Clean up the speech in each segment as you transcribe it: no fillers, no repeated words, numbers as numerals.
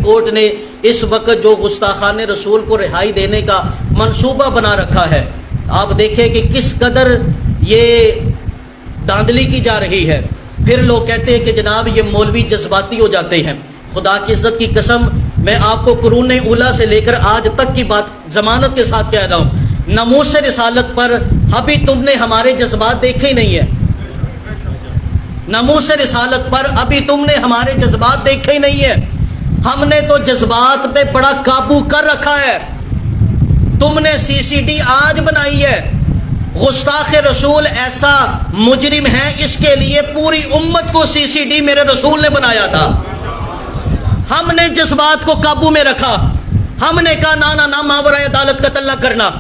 Court نے اس وقت جو گستاخان رسول کو رہائی دینے کا منصوبہ بنا رکھا ہے، آپ دیکھیں کہ کس قدر یہ دھاندلی کی جا رہی ہے۔ پھر لوگ کہتے ہیں کہ جناب یہ مولوی جذباتی ہو جاتے ہیں۔ خدا کی عزت کی قسم، میں آپ کو قرون اولیٰ سے لے کر آج تک کی بات ضمانت کے ساتھ کہہ رہا ہوں، ناموس رسالت پر ابھی تم نے ہمارے جذبات دیکھے ہی نہیں ہیں۔ ناموس رسالت پر ابھی تم نے ہمارے جذبات دیکھے ہی نہیں ہیں۔ ہم نے تو جذبات پہ بڑا قابو کر رکھا ہے۔ تم نے سی سی ڈی آج بنائی ہے۔ گستاخ رسول ایسا مجرم ہے، اس کے لیے پوری امت کو سی سی ڈی میرے رسول نے بنایا تھا۔ ہم نے جذبات کو قابو میں رکھا۔ ہم نے کہا نہ ماورائے عدالت قتل نہ کرنا۔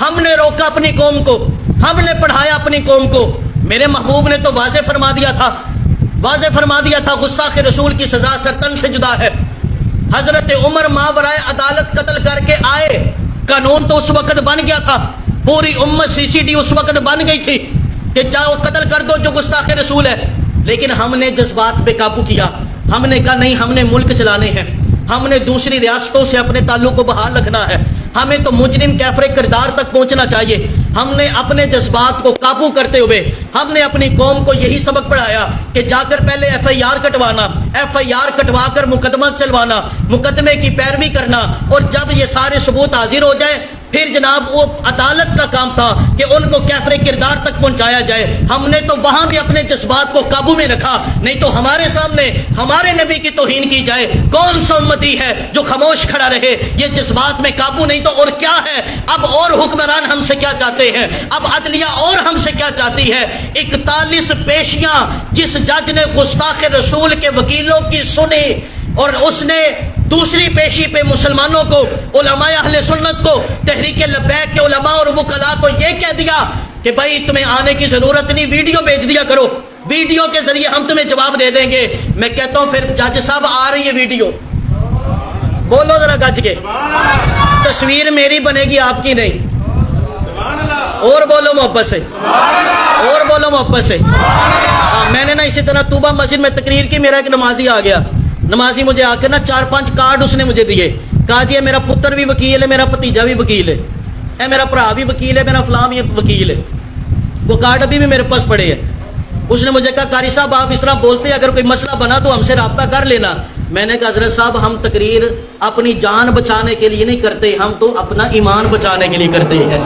ہم نے روکا اپنی قوم کو، ہم نے پڑھایا اپنی قوم کو۔ میرے محبوب نے تو واضح فرما دیا تھا گستاخ رسول کی سزا سرطن سے جدا ہے۔ حضرت عمر ماورائے عدالت قتل کر کے آئے، قانون تو اس وقت بن گیا تھا، پوری امت سی سی ڈی اس وقت بن گئی تھی کہ چاہو قتل کر دو جو گستاخ رسول ہے، لیکن ہم نے جذبات پہ قابو کیا۔ ہم نے کہا نہیں، ہم نے ملک چلانے ہیں، ہم نے دوسری ریاستوں سے اپنے تعلق کو بحال رکھنا ہے، ہمیں تو مجرم کیفر کردار تک پہنچنا چاہیے۔ ہم نے اپنے جذبات کو قابو کرتے ہوئے ہم نے اپنی قوم کو یہی سبق پڑھایا کہ جا کر پہلے ایف آئی آر کٹوانا، ایف آئی آر کٹوا کر مقدمہ چلوانا، مقدمے کی پیروی کرنا، اور جب یہ سارے ثبوت حاضر ہو جائے پھر جناب وہ عدالت کا کام تھا کہ ان کو کیفر کردار تک پہنچایا جائے۔ ہم نے تو وہاں بھی اپنے جذبات کو قابو میں رکھا، نہیں تو ہمارے سامنے ہمارے نبی کی توہین کی جائے کون سا امتی ہے جو خاموش کھڑا رہے؟ یہ جذبات میں قابو نہیں تو اور کیا ہے؟ اب اور حکمران ہم سے کیا چاہتے ہیں؟ اب عدلیہ اور ہم سے کیا چاہتی ہے؟ 41 پیشیاں جس جج نے گستاخ رسول کے وکیلوں کی سنی، اور اس نے دوسری پیشی پہ مسلمانوں کو، علماء اہل سنت کو، تحریک لبیک کے علماء اور وکلاء کو یہ کہہ دیا کہ بھائی تمہیں آنے کی ضرورت نہیں، ویڈیو بھیج دیا کرو، ویڈیو کے ذریعے ہم تمہیں جواب دے دیں گے۔ میں کہتا ہوں پھر جج صاحب آ رہی ہے ویڈیو، بولو ذرا گج کے، تصویر میری بنے گی آپ کی نہیں، اور بولو محبت سے، اور بولو محبت سے۔ میں نے نا اسی طرح طوبہ مسجد میں تقریر کی، میرا ایک نمازی آ گیا، نمازی مجھے آ کے نا 4-5 کارڈ اس نے مجھے دیے، کہا جی میرا پتر بھی وکیل ہے، میرا بھتیجا بھی وکیل ہے، اے میرا بھرا بھی وکیل ہے، میرا فلاں بھی وکیل ہے۔ وہ کارڈ ابھی بھی میرے پاس پڑے ہیں۔ اس نے مجھے کہا قاری صاحب آپ اس طرح بولتے ہیں، اگر کوئی مسئلہ بنا تو ہم سے رابطہ کر لینا۔ میں نے کہا حضرت صاحب ہم تقریر اپنی جان بچانے کے لیے نہیں کرتے، ہم تو اپنا ایمان بچانے کے لیے کرتے ہیں۔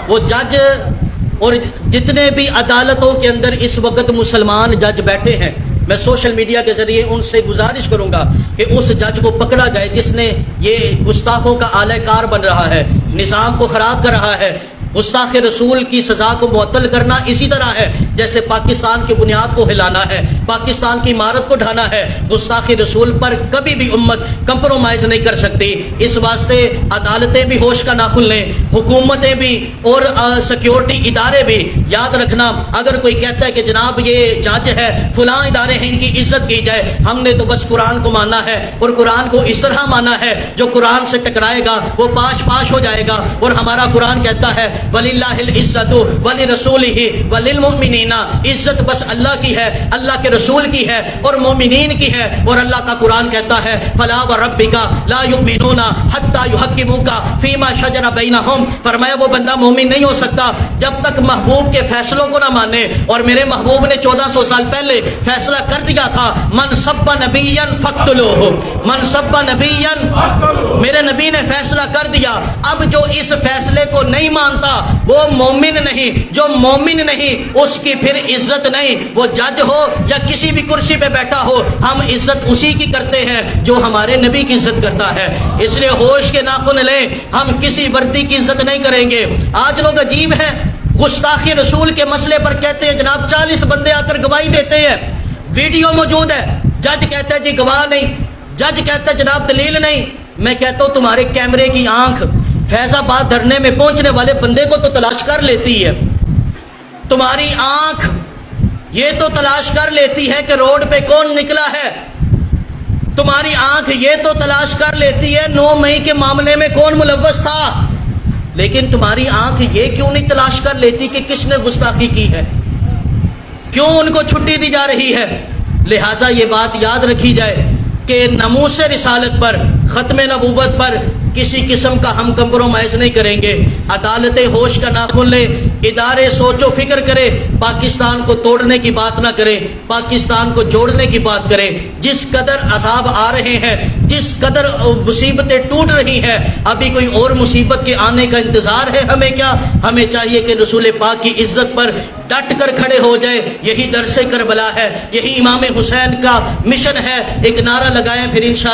وہ جج اور جتنے بھی عدالتوں کے اندر اس وقت مسلمان جج بیٹھے ہیں، میں سوشل میڈیا کے ذریعے ان سے گزارش کروں گا کہ اس جج کو پکڑا جائے جس نے یہ گستاخوں کا اعلی کار بن رہا ہے، نظام کو خراب کر رہا ہے۔ گستاخ رسول کی سزا کو معطل کرنا اسی طرح ہے جیسے پاکستان کی بنیاد کو ہلانا ہے، پاکستان کی عمارت کو ڈھانا ہے۔ گستاخ رسول پر کبھی بھی امت کمپرومائز نہیں کر سکتی۔ اس واسطے عدالتیں بھی ہوش کا ناخن لیں، حکومتیں بھی اور سیکیورٹی ادارے بھی۔ یاد رکھنا اگر کوئی کہتا ہے کہ جناب یہ جج ہے، فلاں ادارے ہیں، ان کی عزت کی جائے، ہم نے تو بس قرآن کو ماننا ہے، اور قرآن کو اس طرح ماننا ہے جو قرآن سے ٹکرائے گا وہ پاش ہو جائے گا۔ اور ہمارا قرآن کہتا ہے وَلِلَّهِ الْعِزَّةُ وَلِرَسُولِهِ وَلِلْمُؤْمِنِينَ، عزت بس اللہ کی ہے، اللہ کے رسول کی ہے اور مومنین کی ہے۔ اور اللہ کا قرآن کہتا ہے فَلَا وَرَبِّكَ لَا يُؤْمِنُونَ حَتَّى يُحَكِّمُوكَ فِيمَا شَجَرَ بَيْنَهُمْ، فرمایا وہ بندہ مومن نہیں ہو سکتا جب تک محبوب کے فیصلوں کو نہ مانے۔ اور میرے محبوب نے 1400 سال پہلے فیصلہ کر دیا تھا من سب نبیا فاقتلوہ، من سب نبیا، میرے نبی نے فیصلہ کر دیا۔ اب جو اس فیصلے کو نہیں مانتا وہ مومن نہیں، جو مومن نہیں اس کی پھر عزت نہیں، وہ جج ہو یا کسی بھی کرسی پہ بیٹھا ہو، ہم عزت اسی کی کرتے ہیں جو ہمارے نبی کی عزت کرتا ہے۔ اس لیے ہوش کے ناخن لیں، ہم کسی وردی کی عزت نہیں کریں گے۔ آج لوگ عجیب ہیں، گستاخی رسول کے مسئلے پر کہتے ہیں جناب 40 بندے آ کر گواہی دیتے ہیں، ویڈیو موجود ہے، جج کہتا ہے جی گواہ نہیں، جج کہتا ہے جناب دلیل نہیں۔ میں کہتا ہوں تمہارے کیمرے کی آنکھ فیض آباد دھرنے میں پہنچنے والے بندے کو تو تلاش کر لیتی ہے، تمہاری آنکھ یہ تو تلاش کر لیتی ہے کہ روڈ پہ کون نکلا ہے، تمہاری آنکھ یہ تو تلاش کر لیتی ہے 9 مئی کے معاملے میں کون ملوث تھا، لیکن تمہاری آنکھ یہ کیوں نہیں تلاش کر لیتی کہ کس نے گستاخی کی ہے، کیوں ان کو چھٹی دی جا رہی ہے۔ لہٰذا یہ بات یاد رکھی جائے، کہ ناموس رسالت پر، ختم نبوت پر کسی قسم کا ہم کمپرومائز نہیں کریں گے۔ عدالت ہوش کا ناخن لے، ادارے سوچ و فکر کرے، پاکستان کو توڑنے کی بات نہ کرے، پاکستان کو جوڑنے کی بات کرے۔ جس قدر عذاب آ رہے ہیں، جس قدر مصیبتیں ٹوٹ رہی ہیں، ابھی کوئی اور مصیبت کے آنے کا انتظار ہے ہمیں کیا؟ ہمیں چاہیے کہ رسول پاک کی عزت پر ڈٹ کر کھڑے ہو جائے۔ یہی درس کربلا ہے، یہی امام حسین کا مشن ہے۔ ایک نعرہ لگائیں، پھر انشاءاللہ